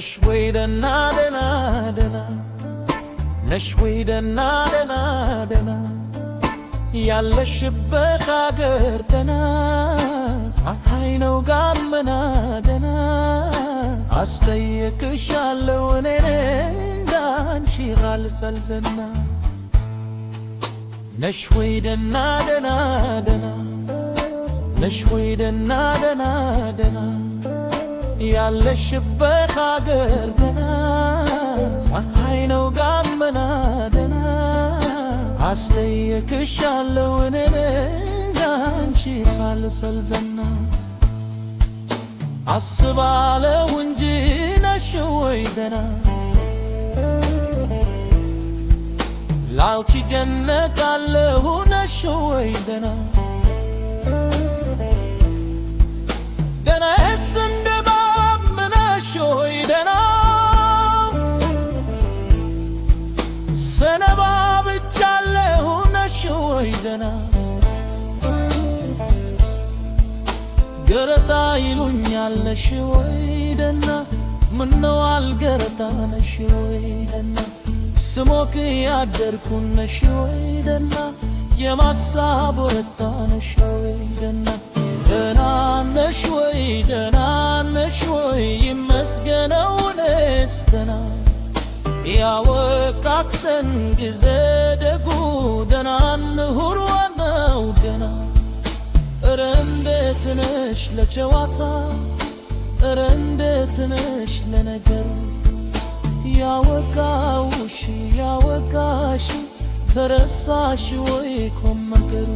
ነሽ ወይ ደህና ደህና ደህና ነሽ ወይ ደህና ደህና ደህና ያለሽበት አገር ደህና ፀሐይ ነው ጋመና ደህና አስጠይቅሻለሁ እኔ እንዳንቺ ካልሰልዘና ነሽ ወይ ደህና ደህና ደህና ነሽ ወይ ደህና ደህና ደህና ያለሽበት አገር ደህና ፀሐይ ነው ጋመና ደህና አስጠይቅሻለሁ እኔ እንዳንቺ ካልሰልዘና አስባለሁ እንጂ ነሽ ወይ ደህና ላንቺ ጀነቃለሁ ነሽ ወይ ደህና ደህናስ እንደባምነሽ ወይ ደህና ሰነባብቻለሁ ነሽ ወይ ደህና ገረጣ ይሉኛል ነሽ ወይ ደህና ምነው አልገረጣ ነሽ ወይ ደህና ስሞክ ያደርኩ ነሽ ወይ ደህና የማሳብ ወረታ ነሽ ወይ ደህና ደህና ነሽ ወይ ደህና ነሽ ወይ ይመስገነው እኔስ ደህና ያወቃቅሰን ጊዜ ደጉ ደህና እንሁር ዋናው ደህና እረ እንዴት ነሽ ለጨዋታ እረ እንዴት ነሽ ለነገሩ ያወጋውሽ ያወጋሽ ተረሳሽ ወይ ቁም ነገሩ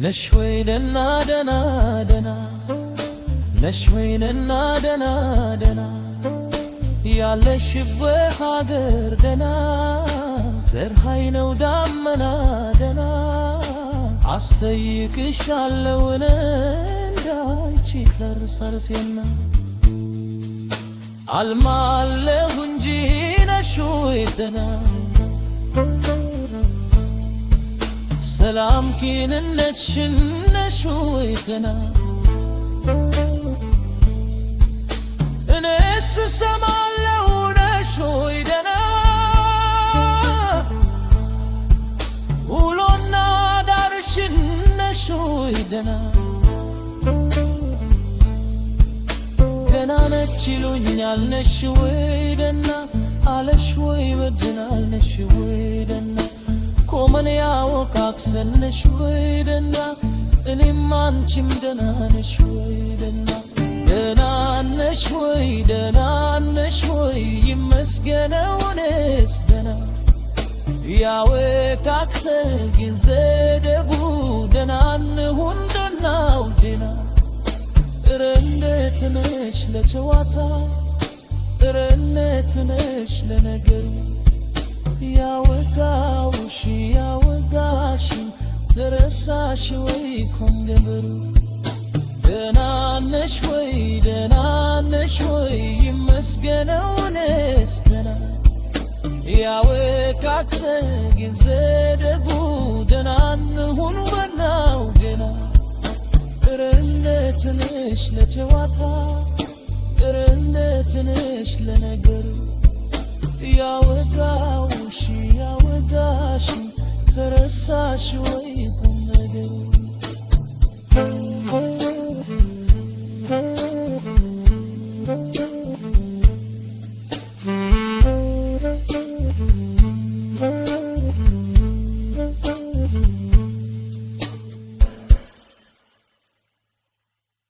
ነሽ ወይ ደህና ደህና ደህና ነሽ ወይ ደህና ደህና ደህና ያለሽበት ሀገር ደህና ፀሐይ ነው ዳመና ደህና አስጠይቅሻለሁ እኔ እንዳንቺ ካልሰልዘና አልማለሁ እንጂ ነሽ ወይ ደህና ሰላም ኪንነትሽን ነሽ ወይ ደህና እኔስ እሰማለሁ ነሽ ወይ ደህና ውሎና ዳርሽን ነሽ ወይ ደህና ገና ነች ይሉኛል ነሽ ወይ ደህና አለሽ ወይ በድናል ነሽ ወይ ደህና ቆመን ያወቃቅሰን ነሽ ወይ ደህና እኔም አንቺም ደህና ነሽ ወይ ደህና ደህና ነሽ ወይ ደህና ነሽ ወይ ይመስገነው እኔስ ደህና ያወቃቅሰን ጊዜ ደጉ ደህና እንሁን ደህናው ደህና እረ እንዴት ነሽ ለጨዋታ እረ እንዴት ነሽ ለነገሩ ያወጋውሽ ያወጋሽ ተረሳሽ ወይ ቁም ነገሩ ደህና ነሽ ወይ ደህና ነሽ ወይ ይመስገነው እኔስ ደህና ያወቃቅሰን ጊዜ ደጉ ደህና እንሁን ዋናው ደህና እረ እንዴት ነሽ ለጨዋታ እረ እንዴት ነሽ ለነገሩ ያወጋውሽ ያወጋሽ ተረሳሽ ወይ ቁም ነገሩ